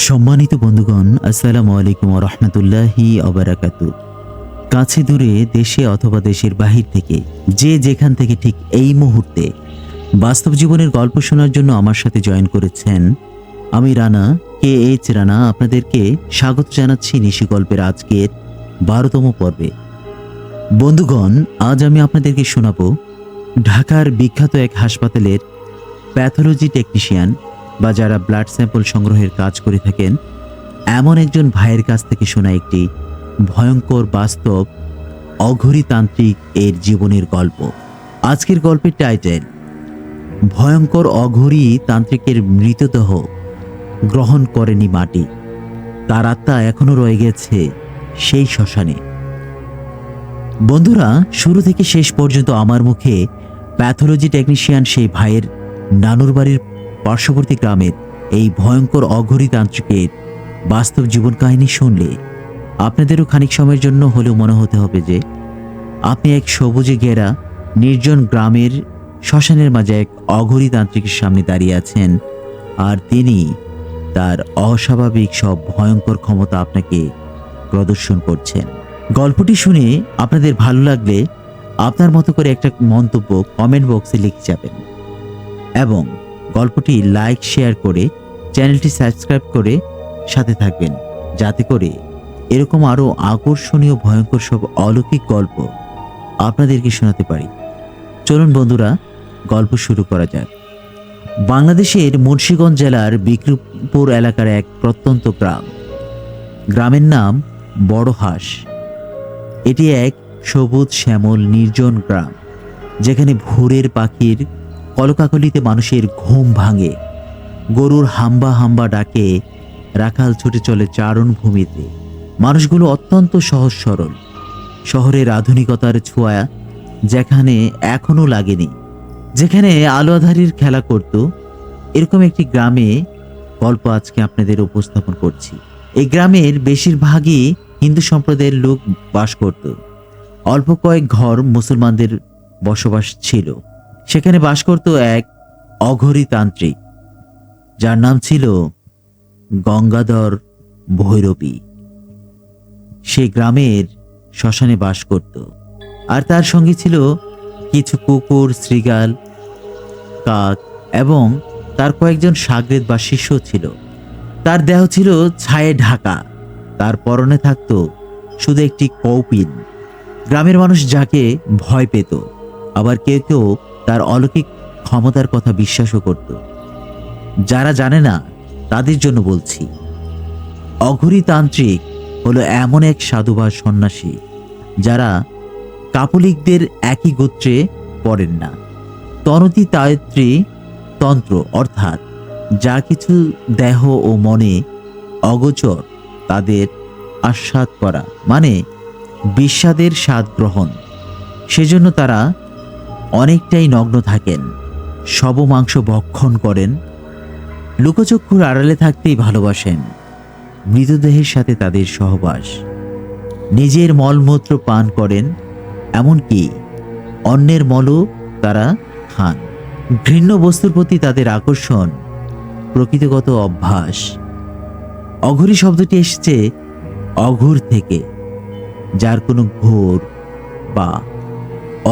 সম্মানিত বন্ধুগণ, আসসালামু আলাইকুম ওয়া রাহমাতুল্লাহি ওয়া বারাকাতুহু। কাছে দূরে, দেশে অথবা দেশের বাহির থেকে যে যেখান থেকে ঠিক এই মুহূর্তে বাস্তব জীবনের গল্প শোনার জন্য আমার সাথে জয়েন করেছেন, আমি রানা, KH রানা, আপনাদেরকে স্বাগত জানাচ্ছি নিশি গল্পের আজকের 12তম পর্বে। বন্ধুগণ, আজ আমি আপনাদেরকে শোনাবো ঢাকার বিখ্যাত এক হাসপাতালের প্যাথোলজি টেকনিশিয়ান বা যারা ব্লাড স্যাম্পল সংগ্রহের কাজ করে থাকেন এমন একজন ভাইয়ের কাছ থেকে শোনা একটি ভয়ঙ্কর বাস্তব অঘরীতান্ত্রিক এর জীবনের গল্প। আজকের গল্পের টাইটেল, ভয়ঙ্কর অঘরী তান্ত্রিকের মৃতদেহ গ্রহণ করেনি মাটি, তার আত্মা এখনো রয়ে গেছে সেই শ্মশানে। বন্ধুরা, শুরু থেকে শেষ পর্যন্ত আমার মুখে প্যাথোলজি টেকনিশিয়ান সেই ভাইয়ের নানুর বাড়ির পার্শ্ববর্তী গ্রামের এই ভয়ঙ্কর অঘরীতান্ত্রিকের বাস্তব জীবন কাহিনী শুনলে আপনাদেরও খানিক সময়ের জন্য হলেও মনে হতে হবে যে আপনি এক সবুজে ঘেরা নির্জন গ্রামের শ্মশানের মাঝে এক অঘরীতান্ত্রিকের সামনে দাঁড়িয়ে আছেন, আর তিনি তার অস্বাভাবিক সব ভয়ঙ্কর ক্ষমতা আপনাকে প্রদর্শন করছেন। গল্পটি শুনে আপনাদের ভালো লাগলে আপনার মতো করে একটা মন্তব্য কমেন্ট বক্সে লিখে যাবেন এবং গল্পটি লাইক শেয়ার করে চ্যানেলটি সাবস্ক্রাইব করে সাথে থাকবেন, যাতে করে এরকম আরও আকর্ষণীয় ভয়ঙ্কর সব অলৌকিক গল্প আপনাদেরকে শোনাতে পারি। চলুন বন্ধুরা, গল্প শুরু করা যাক। বাংলাদেশের মুন্সিগঞ্জ জেলার বিক্রমপুর এলাকার এক প্রত্যন্ত গ্রাম। গ্রামের নাম বড়হাঁস। এটি এক সবুজ শ্যামল নির্জন গ্রাম, যেখানে ভোরের পাখির কলকাকলিতে মানুষের ঘুম ভাঙে, গরুর হাম্বা হাম্বা ডাকে রাখাল ছুটে চলে চারণ ভূমিতে। মানুষগুলো অত্যন্ত সহজ সরল, শহরের আধুনিকতার ছোঁয়া যেখানে এখনো লাগেনি, যেখানে আলো আঁধারির খেলা করত, এরকম একটি গ্রামে গল্প আজকে আপনাদের উপস্থাপন করছি। এই গ্রামের বেশিরভাগই হিন্দু সম্প্রদায়ের লোক বাস করত। অল্প কয়েক ঘর মুসলমানদের বসবাস ছিল। সেখানে বাস করত এক অঘরীতান্ত্রিক, যার নাম ছিল গঙ্গাধর ভৈরবী। সে গ্রামের শ্মশানে বাস করত, আর তার সঙ্গে ছিল কিছু কুকুর, শৃগাল, কাক এবং তার কয়েকজন সাগরেদ বা শিষ্য ছিল। তার দেহ ছিল ছায়ে ঢাকা, তার পরনে থাকত শুধু একটি কৌপিন। গ্রামের মানুষ যাকে ভয় পেত, আবার কেউ কেউ তার অলৌকিক ক্ষমতার কথা বিশ্বাসও করত। যারা জানে না তাদের জন্য বলছি, অঘরীতান্ত্রিক হলো এমন এক সাধু বা সন্ন্যাসী যারা কাপলিকদের একই গোত্রে পড়েন না। তনতি তায়ত্রী তন্ত্র, অর্থাৎ যা কিছু দেহ ও মনে অগোচর তাদের আস্বাদ করা, মানে বিস্বাদের স্বাদ গ্রহণ। সেজন্য তারা অনেকটাই নগ্ন থাকেন, শব মাংস ভক্ষণ করেন, লুকোচক্ষুর আড়ালে থাকতেই ভালোবাসেন, মৃতদেহের সাথে তাদের সহবাস, নিজের মলমূত্র পান করেন, এমনকি অন্যের মলও তারা খান। ঘৃণ্য বস্তুর প্রতি তাদের আকর্ষণ প্রকৃতিগত অভ্যাস। অঘরী শব্দটি এসেছে অঘোর থেকে, যার কোনো ঘোর বা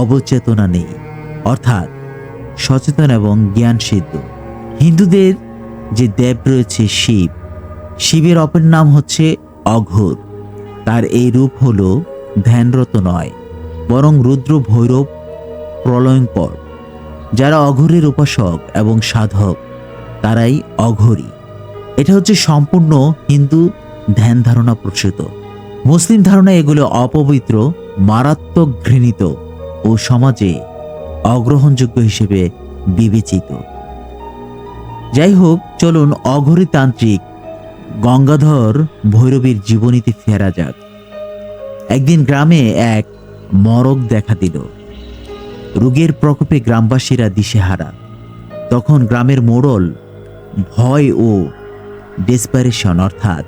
অবচেতনা নেই, অর্থাৎ সচেতন এবং জ্ঞান সিদ্ধ। হিন্দুদের যে দেব রয়েছে শিব, শিবের অপর নাম হচ্ছে অঘোর। তার এই রূপ হলো ধ্যানরত নয়, বরং রুদ্র, ভৈরব, প্রলয়ঙ্কর। যারা অঘোরের উপাসক এবং সাধক তারাই অঘরী। এটা হচ্ছে সম্পূর্ণ হিন্দু ধ্যান ধারণা প্রসূত। মুসলিম ধারণা এগুলো অপবিত্র, মারাত্মক, ঘৃণিত ও সমাজে অগ্রহণযোগ্য হিসেবে বিবেচিত। যাই হোক, চলুন অঘরীতান্ত্রিক গঙ্গাধর ভৈরবীর জীবনীতে ফেরা যাক। একদিন গ্রামে এক মরগ দেখা দিল। রোগের প্রকোপে গ্রামবাসীরা দিশেহারা। তখন গ্রামের মোড়ল ভয় ও ডেসপারেশন, অর্থাৎ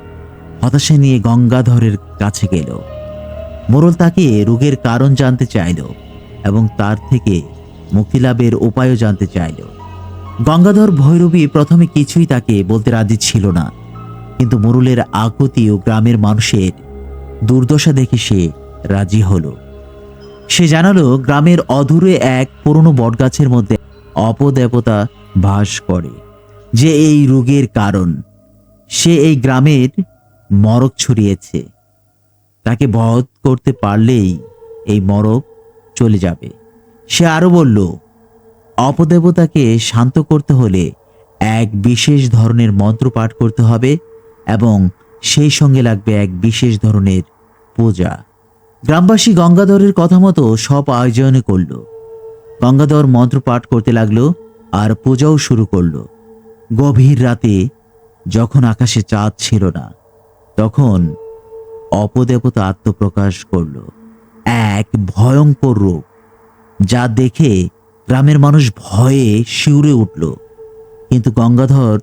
হতাশা নিয়ে গঙ্গাধরের কাছে গেল। মোড়ল তাকে রোগের কারণ জানতে চাইল এবং তার থেকে মুক্তিলাভের উপায়ও জানতে চাইল। গঙ্গাধর ভৈরবী প্রথমে কিছুই তাকে বলতে রাজি ছিল না। কিন্তু মোরলের আকুতি ও গ্রামের মানুষের দুর্দশা দেখে সে রাজি হলো। সে জানালো গ্রামের অদূরে এক পুরনো বটগাছের মধ্যে অপদেবতা বাস করে, যে এই রোগের কারণ। সে এই গ্রামের মরক ছড়িয়েছে, তাকে বধ করতে পারলেই এই মরক চলে যাবে। সে আরো বলল, অপদেবতাকে শান্ত করতে হলে এক বিশেষ ধরনের মন্ত্র পাঠ করতে হবে এবং সেই সঙ্গে লাগবে এক বিশেষ ধরনের পূজা। গ্রামবাসী গঙ্গাধরের কথা মতো সব আয়োজন করল। গঙ্গাধর মন্ত্র পাঠ করতে লাগলো আর পূজাও শুরু করলো। গভীর রাতে যখন আকাশে চাঁদ ছিল না, তখন অপদেবতা আত্মপ্রকাশ করল এক ভয়ঙ্কর রূপ, যা দেখে গ্রামের মানুষ ভয়ে শিউরে উঠল। কিন্তু গঙ্গাধর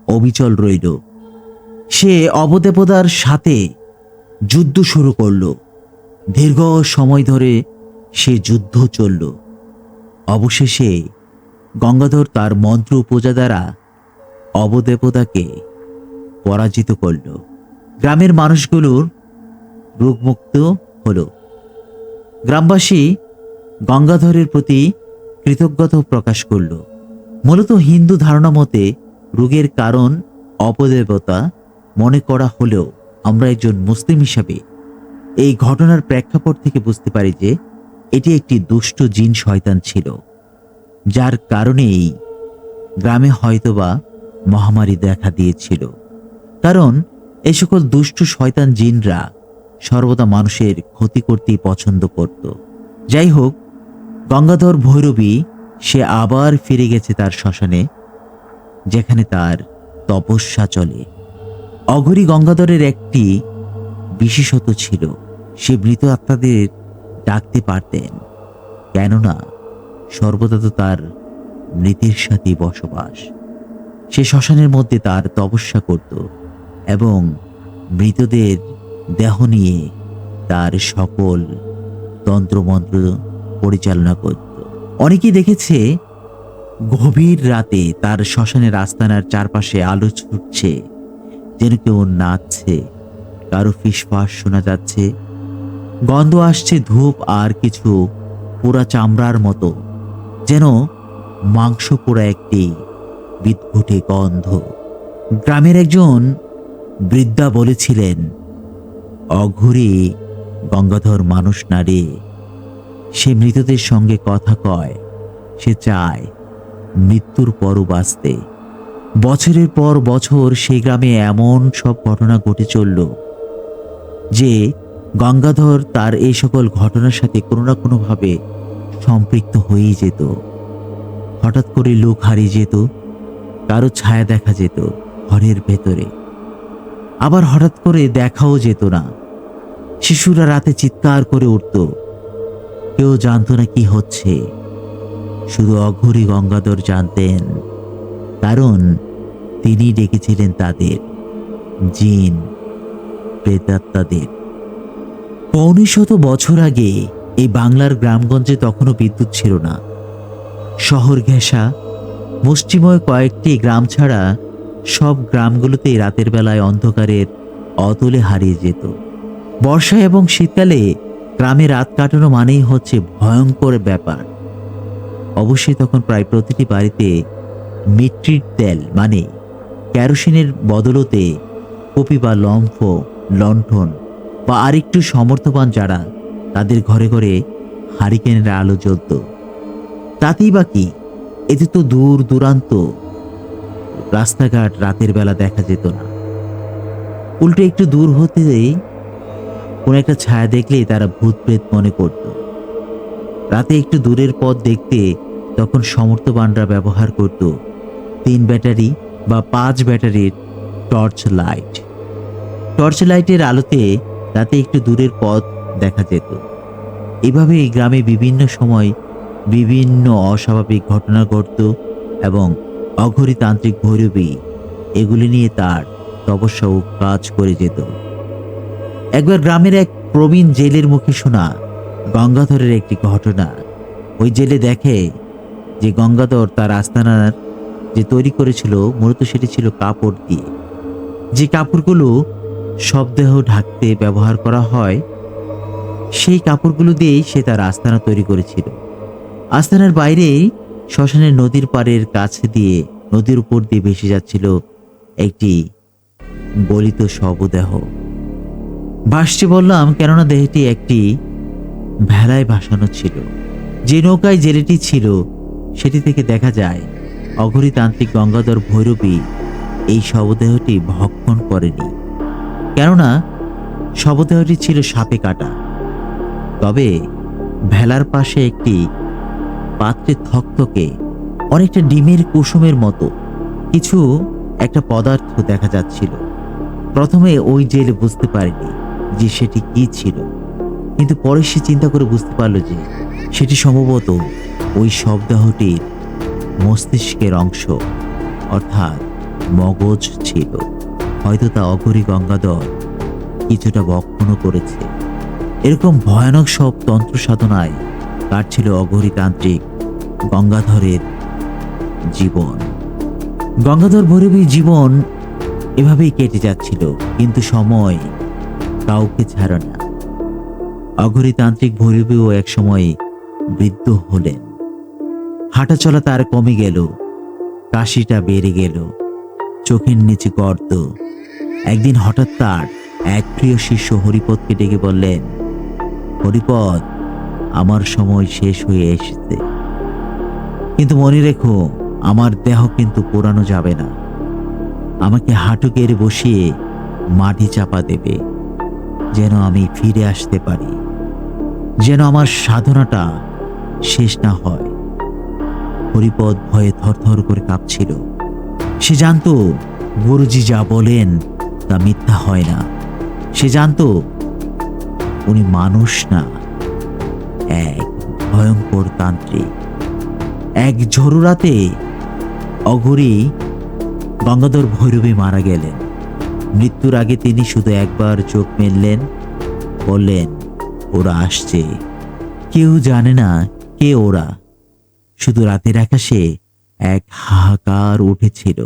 অবিচল রইল। সে অপদেবতার সাথে যুদ্ধ শুরু করল। দীর্ঘ সময় ধরে সে যুদ্ধ চলল। অবশেষে গঙ্গাধর তার মন্ত্র পূজা দ্বারা অবদেবতাকে পরাজিত করল। গ্রামের মানুষগুলোর রোগমুক্ত হলো। গ্রামবাসী গঙ্গাধরের প্রতি কৃতজ্ঞতা প্রকাশ করল। মূলত হিন্দু ধারণা মতে রোগের কারণ অপদেবতা মনে করা হলেও আমরা একজন মুসলিম হিসাবে এই ঘটনার প্রেক্ষাপট থেকে বুঝতে পারি যে এটি একটি দুষ্ট জিন শয়তান ছিল, যার কারণেই গ্রামে হয়তোবা মহামারী দেখা দিয়েছিল। কারণ এই সকল দুষ্ট শয়তান জিনরা সর্বদা মানুষের ক্ষতি করতেই পছন্দ করত। যাই হোক, গঙ্গাধর ভৈরবী সে আবার ফিরে গেছে তার শ্মশানে, যেখানে তার তপস্যা চলে। অঘরী গঙ্গাধরের একটি বিশেষত্ব ছিল, সে মৃত আত্মাদের ডাকতে পারতেন, কেননা সর্বদা তো তার মৃতের সাথে বসবাস। সে শ্মশানের মধ্যে তার তপস্যা করত এবং মৃতদের দেহ নিয়ে তার সকল তন্ত্রমন্ত্র পরিচালনা করত। অনেকেই দেখেছে গভীর রাতে তার শ্মশানের আস্তানার চারপাশে আলো ছুটছে, যেন কেউ নাচছে, কারো ফিসফাস শোনা যাচ্ছে, গন্ধ আসছে ধূপ আর কিছু পোড়া চামড়ার মতো, যেন মাংস পোড়া একটি বিদঘুটে গন্ধ। গ্রামের একজন বৃদ্ধা বলেছিলেন, অঘরী গঙ্গাধর মানুষ না রে, সে মৃতদের সঙ্গে কথা কয়, সে চায় মৃত্যুর পরও বাঁচতে। বছরের পর বছর সেই গ্রামে এমন সব ঘটনা ঘটে চলল যে গঙ্গাধর তার এই সকল ঘটনার সাথে কোনো না কোনোভাবে সম্পৃক্ত হয়েই যেত। হঠাৎ করে লোক হারিয়ে যেত, কারো ছায়া দেখা যেত ঘরের ভেতরে, আবার হঠাৎ করে দেখাও যেত না। শিশুরা রাতে চিৎকার করে উঠত, কেউ জানতো না কি হচ্ছে, শুধু অঘরী গঙ্গাধর জানতেন, কারণ তিনি ডেকেছিলেন তাদের, জিন প্রেতাত্মাদের। ৫০০ বছর আগে এই বাংলার গ্রামগঞ্জে তখনও বিদ্যুৎ ছিল না। শহর ঘেঁষা মুষ্টিময় কয়েকটি গ্রাম ছাড়া সব গ্রামগুলোতেই রাতের বেলায় অন্ধকারের অতলে হারিয়ে যেত। বর্ষা এবং শীতকালে গ্রামে রাত কাটানো মানেই হচ্ছে ভয়ঙ্কর ব্যাপার। অবশ্যই তখন প্রায় প্রতিটি বাড়িতে মিট্রির তেল মানে কেরোসিনের বদলতে কপি বা লম্ফ, লণ্ঠন বা আরেকটু সমর্থবান যারা, তাদের ঘরে ঘরে হারিকেনের আলো জ্বলত। তাতেই বা কি, এতে তো দূর দূরান্ত রাস্তাঘাট রাতের বেলা দেখা যেত না। উল্টে একটু দূর হতেই কোন একটা ছায়া দেখলেই তারা ভূত প্রেত মনে করত। রাতে একটু দূরের পথ দেখতে তখন সমর্থবানরা ব্যবহার করত 3 ব্যাটারি বা 5 ব্যাটারির টর্চ লাইট। টর্চ লাইটের আলোতে রাতে একটু দূরের পথ দেখা যেত। এভাবে এই গ্রামে বিভিন্ন সময় বিভিন্ন অস্বাভাবিক ঘটনা ঘটত এবং অঘরী তান্ত্রিক ভৈরবী এগুলি নিয়ে তার তপস্যা ও কাজ করে যেত। একবার গ্রামের এক প্রবীণ জেলের মুখে শোনা গঙ্গাধরের একটি ঘটনা। ওই জেলে দেখে যে গঙ্গাধর তার আস্তানার যে তৈরি করেছিল, মূলত সেটি ছিল কাপড় দিয়ে। যে কাপড়গুলো শবদেহ ঢাকতে ব্যবহার করা হয়, সেই কাপড়গুলো দিয়েই সে তার আস্তানা তৈরি করেছিল। আস্তানার বাইরে শ্মশানের নদীর পাড়ের কাছে দিয়ে, নদীর উপর দিয়ে ভেসে যাচ্ছিল একটি গলিত শবদেহ। ভাসছে বললাম কেননা দেহটি একটি ভেলায় ভাসানো ছিল। যে নৌকায় জেলেটি ছিল সেটি থেকে দেখা যায় অঘরীতান্ত্রিক গঙ্গাধর ভৈরবী এই শবদেহটি ভক্ষণ করেনি, কেননা শবদেহটি ছিল সাপে কাটা। তবে ভেলার পাশে একটি পাত্রে থকথকে অনেকটা ডিমের কুসুমের মতো কিছু একটা পদার্থ দেখা যাচ্ছিল। প্রথমে ওই জেলে বুঝতে পারেনি যে সেটি কি ছিল, কিন্তু পরে সে চিন্তা করে বুঝতে পারল যে সেটি সম্ভবত ওই শবদেহটির মস্তিষ্কের অংশ, অর্থাৎ মগজ ছিল। হয়তো তা অঘরী গঙ্গাধর কিছুটা ভক্ষণও করেছে। এরকম ভয়ানক সব তন্ত্র সাধনায় কাটছিল অঘরীতান্ত্রিক গঙ্গাধরের জীবন। গঙ্গাধর ভৈরবীর জীবন এভাবেই কেটে যাচ্ছিল, কিন্তু সময় কাউকে ছাড়ে না। অঘরীতান্ত্রিক ভৈরবীও একসময় বৃদ্ধ হলেন। হাঁটা চলা তার কমে গেল, কাশিটা বেড়ে গেল, চোখের নিচে গর্ত। একদিন হঠাৎ তার এক প্রিয় শিষ্য হরিপদকে ডেকে বললেন, হরিপদ, আমার সময় শেষ হয়ে এসেছে, কিন্তু মনে রেখো আমার দেহ কিন্তু পোড়ানো যাবে না। আমাকে হাঁটু গেড়ে বসিয়ে মাটি চাপা দেবে, যেন আমি ফিরে আসতে পারি, যেন আমার সাধনাটা শেষ না হয়। হরিপদ ভয়ে থরথর করে কাঁপছিল। সে জানতো গুরুজি যা বলেন তা মিথ্যা হয় না। সে জানতো উনি মানুষ না, এক ভয়ঙ্কর তান্ত্রিক। এক ঝড়ো রাতে অঘরী গঙ্গাধর ভৈরবী মারা গেলেন। মৃত্যুর আগে তিনি শুধু একবার চোখ মেললেন, বললেন, ওরা আসছে। কেউ জানে না কে ওরা, শুধু রাতের আকাশে এক হাহাকার উঠেছিল,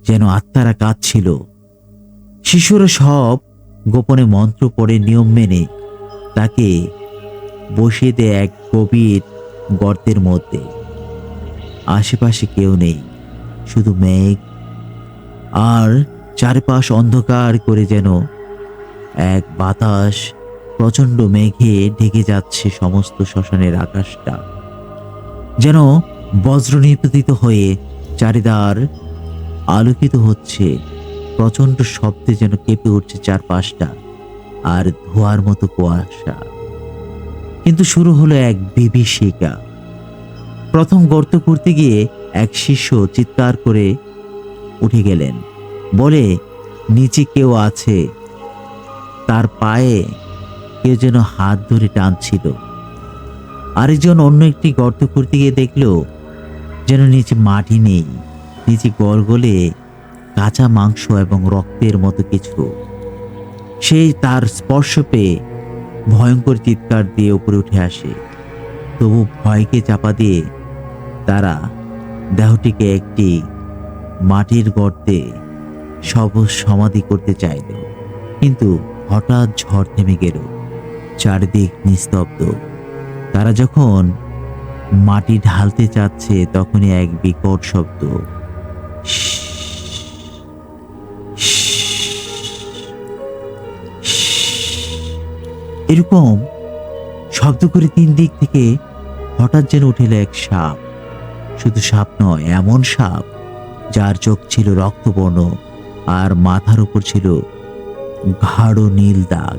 যেন আত্মারা কাঁদছিল। শিশুরা সব গোপনে মন্ত্র পড়ে নিয়ম মেনে তাকে বসিয়ে দেয় এক গভীর গর্তের মধ্যে। আশেপাশে কেউ নেই, শুধু মেঘ, আর চারপাশ অন্ধকার করে যেন এক বাতাস প্রচণ্ড মেঘে ঢেকে যাচ্ছে সমস্ত শ্মশানের আকাশটা। যেন বজ্র নিপতিত হয়ে চারিদার আলোকিত হচ্ছে, প্রচণ্ড শব্দে যেন কেঁপে উঠছে চারপাশটা, আর ধোঁয়ার মতো কুয়াশা। কিন্তু শুরু হলো এক বিভীষিকা। প্রথম গর্ত করতে গিয়ে এক শিষ্য চিৎকার করে উঠে গেলেন, বলে, নিচে কেউ আছে। তার পায়ে কেউ যেন হাত ধরে টানছিল। আরেকজন অন্য একটি গর্ত করতে গিয়ে দেখলো যেন নিচে মাটি নেই, নিচে গলগলে কাঁচা মাংস এবং রক্তের মতো কিছু। সেই তার স্পর্শ পেয়ে ভয়ঙ্কর চিৎকার দিয়ে উপরে উঠে আসে। তবু ভয়কে চাপা দিয়ে তারা দেহটিকে একটি মাটির গর্তে সমাধি করতে চাইল, কিন্তু হঠাৎ ঝড় থেমে গেল, চারিদিক নিস্তব্ধ। তারা যখন মাটি ঢালতে চাচ্ছে তখনই এক বিকট শব্দ, এরকম শব্দ করে 3 দিক থেকে হঠাৎ যেন উঠে এলো এক সাপ। শুধু সাপ নয়, এমন সাপ যার চোখ ছিল রক্তবর্ণ আর মাথার উপর ছিল গাঢ় নীল দাগ,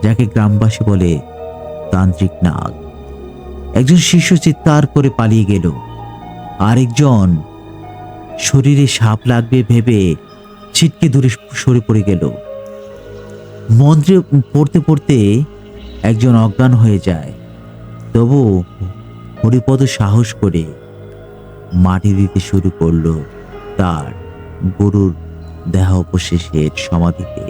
যাকে গ্রামবাসী বলে তান্ত্রিক নাগ। একজন শিষ্য চিৎকার করে পালিয়ে গেল, আরেকজন শরীরে সাপ লাগবে ভেবে ছিটকে দূরে সরে পড়ে গেল। মন্ত্রে পড়তে পড়তে একজন অজ্ঞান হয়ে যায়। তবু হরিপদ সাহস করে মাটি দিতে শুরু করলো তার গুরুর দেহাবশেষের সমাধিতে।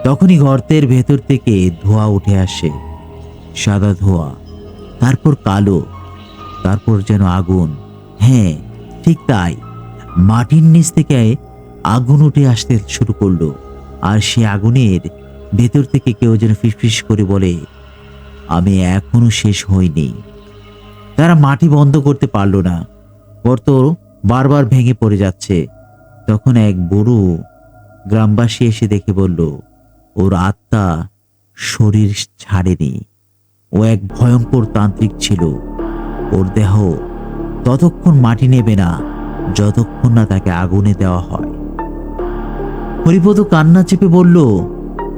তখনই গর্তের ভেতর থেকে ধোঁয়া উঠে আসে, সাদা ধোঁয়া, তারপর কালো, তারপর যেন আগুন। হ্যাঁ, ঠিক তাই। মাটির নিচ থেকে আগুন উঠে আসতে শুরু করলো, আর সে আগুনের ভেতর থেকে কেউ যেন ফিসফিস করে বলে, আমি এখনো শেষ হইনি। তারা মাটি বন্ধ করতে পারল না, গর্ত বারবার ভেঙে পড়ে যাচ্ছে। তখন এক বুড়ো গ্রামবাসী এসে দেখে বলল, ওর আত্মা শরীর ছাড়েনি, ও এক ভয়ঙ্কর তান্ত্রিক ছিল। ওর দেহ ততক্ষণ মাটি নেবে না যতক্ষণ না তাকে আগুনে দেওয়া হয়। হরিপদ কান্না চেপে বলল,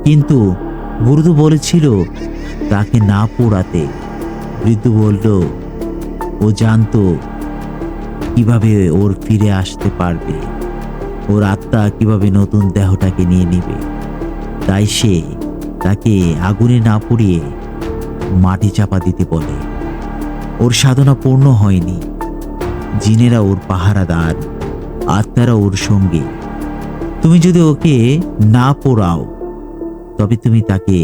কিন্তু গুরু তো বলেছিল তাকে না পোড়াতে। বৃদ্ধ বলল, ও জানতো কিভাবে ওর ফিরে আসতে পারবে, ওর আত্মা কিভাবে নতুন দেহটাকে নিয়ে নেবে। তাই সে তাকে আগুনে না পুড়িয়ে মাটি চাপা দিতে বলে। ওর সাধনা পূর্ণ হয়নি। জিনেরা ওর পাহারাদার, আত্মারা ওর সঙ্গে। তুমি যদি ওকে না পোড়াও তবে তুমি তাকে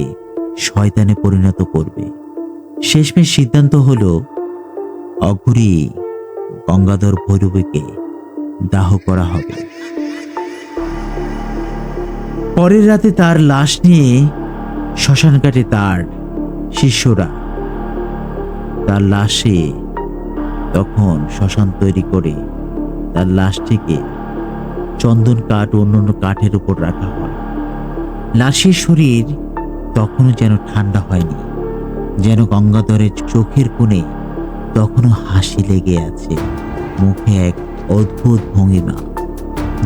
শয়তানে পরিণত করবে। শেষমেশ সিদ্ধান্ত হলো অঘরী গঙ্গাধর ভৈরবীকে দাহ করা হবে। পরের রাতে তার লাশ নিয়ে শ্মশান ঘাটে তার শিষ্যরা তার লাশে তখন শ্মশান তৈরি করে তার লাশটিকে চন্দন কাঠ ও অন্যান্য কাঠের উপর রাখা হয়। লাশের শরীর তখনও যেন ঠান্ডা হয়নি, যেন গঙ্গাধরের চোখের কোণে তখনও হাসি লেগে আছে, মুখে এক অদ্ভুত ভঙ্গিমা,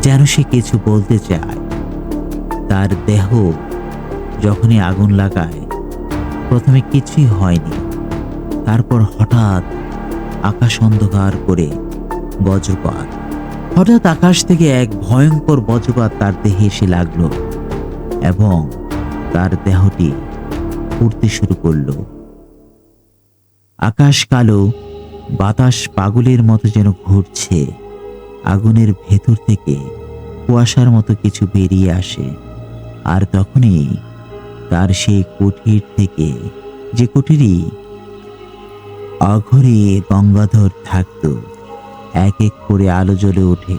যেন সে কিছু বলতে চায়। তার দেহ যখনই আগুন লাগায় প্রথমে কিছুই হয়নি, তারপর হঠাৎ আকাশ অন্ধকার করে বজ্রপাত। হঠাৎ আকাশ থেকে এক ভয়ঙ্কর বজ্রপাত তার দেহে এসে লাগলো এবং তার দেহটি পুড়তে শুরু করলো। আকাশ কালো, বাতাস পাগলের মতো যেন ঘুরছে। আগুনের ভেতর থেকে কুয়াশার মতো কিছু বেরিয়ে আসে, আর তখনই তার সেই কুঠির থেকে, যে কুঠিরই অঘরী গঙ্গাধর থাকতো, এক এক করে আলো জ্বলে ওঠে,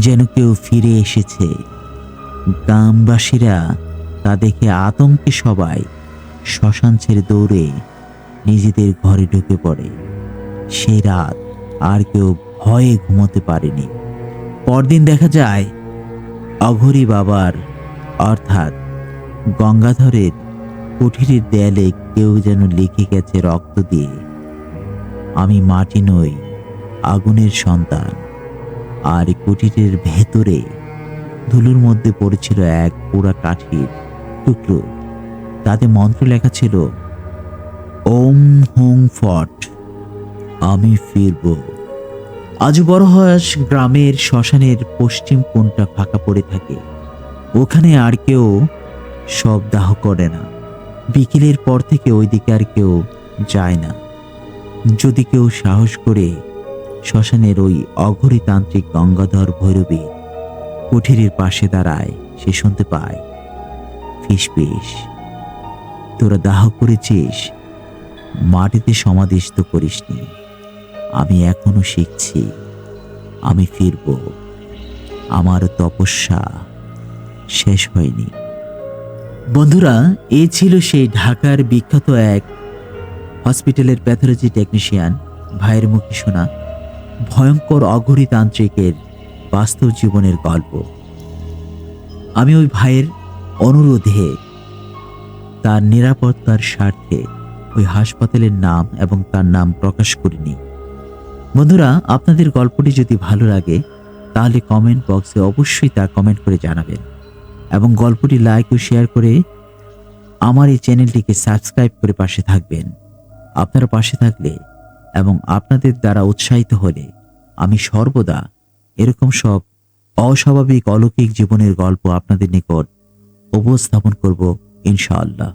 যেন কেউ ফিরে এসেছে। গ্রামবাসীরা তা দেখে আতঙ্কে সবাই শ্মশান ছেড়ে দৌড়ে নিজেদের ঘরে ঢুকে পড়ে। সে রাত আর কেউ ভয়ে ঘুমোতে পারেনি। পরদিন দেখা যায় অঘরী বাবার অর্থাৎ গঙ্গাধরের কুঠিরের দেয়ালে কেউ যেন লিখে গেছে রক্ত দিয়ে, আমি মাটি নই, আগুনের সন্তান। আর কুঠিরের ভেতরে ধুলোর মধ্যে পড়েছিল এক পোড়া কাঠির টুকরো, তাতে মন্ত্র লেখা ছিল, ওম হুং ফট, আমি ফিরব। আজ বড়হাঁস গ্রামের শ্মশানের পশ্চিম কোণটা ফাঁকা পড়ে থাকে। ওখানে আর কেউ শব দাহ করে না। বিকেলের পর থেকে ওইদিকে আর কেউ যায় না। যদি কেউ সাহস করে শ্মশানের ওই অঘরী তান্ত্রিক গঙ্গাধর ভৈরবী কুঠিরের পাশে দাঁড়ায়, সে শুনতে পায়, ফিসফিস, তোরা দাহ করেছিস, মাটিতে সমাধিস্থ করিসনি, আমি এখনো শিখছি, আমি ফিরব, আমার তপস্যা শেষ হয়নি। বন্ধুরা, এ ছিল সেই ঢাকার বিখ্যাত এক হসপিটালের প্যাথোলজি টেকনিশিয়ান ভাইয়ের মুখে শোনা ভয়ঙ্কর অঘরী তান্ত্রিকের বাস্তব জীবনের গল্প। আমি ওই ভাইয়ের অনুরোধে তার নিরাপত্তার স্বার্থে ওই হাসপাতালের নাম এবং তার নাম প্রকাশ করিনি। বন্ধুরা, আপনাদের গল্পটি যদি ভালো লাগে তাহলে কমেন্ট বক্সে অবশ্যই তা কমেন্ট করে জানাবেন এবং গল্পটি লাইক ও শেয়ার করে আমার এই চ্যানেলটিকে সাবস্ক্রাইব করে পাশে থাকবেন। আপনারা পাশে থাকলে এবং আপনাদের দ্বারা উৎসাহিত হলে আমি সর্বদা এরকম সব অস্বাভাবিক অলৌকিক জীবনের গল্প আপনাদের নিকট উপস্থাপন করব ইনশাআল্লাহ।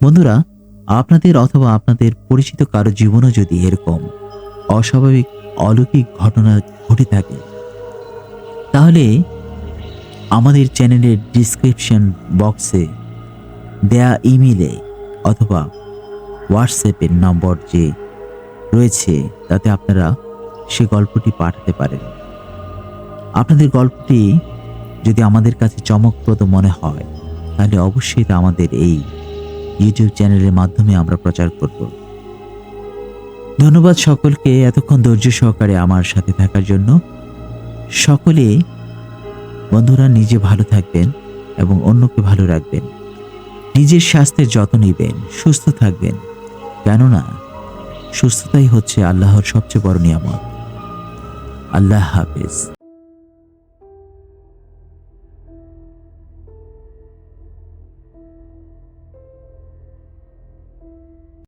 বন্ধুরা, আপনাদের অথবা আপনাদের পরিচিত কারো জীবনে যদি এরকম অস্বাভাবিক অলৌকিক ঘটনা ঘটে থাকে তাহলে আমাদের চ্যানেলের ডিসক্রিপশন বক্সে দেয়া ইমেইলে অথবা হোয়াটসঅ্যাপের নম্বর যে রয়েছে তাতে আপনারা সে গল্পটি পাঠাতে পারেন। আপনাদের গল্পটি যদি আমাদের কাছে চমকপ্রদ মনে হয়, তাহলে অবশ্যই তা আমাদের এই ইউটিউব চ্যানেলের মাধ্যমে আমরা প্রচার করব। ধন্যবাদ সকলকে এতক্ষণ ধৈর্য সহকারে আমার সাথে থাকার জন্য। সকলে বন্ধুরা নিজে ভালো থাকবেন এবং অন্যকে ভালো রাখবেন। নিজের স্বাস্থ্যের যত্ন নেবেন, সুস্থ থাকবেন, কেননা সুস্থতাই হচ্ছে আল্লাহর সবচেয়ে বড় নিয়ামত। আল্লাহ হাফেজ।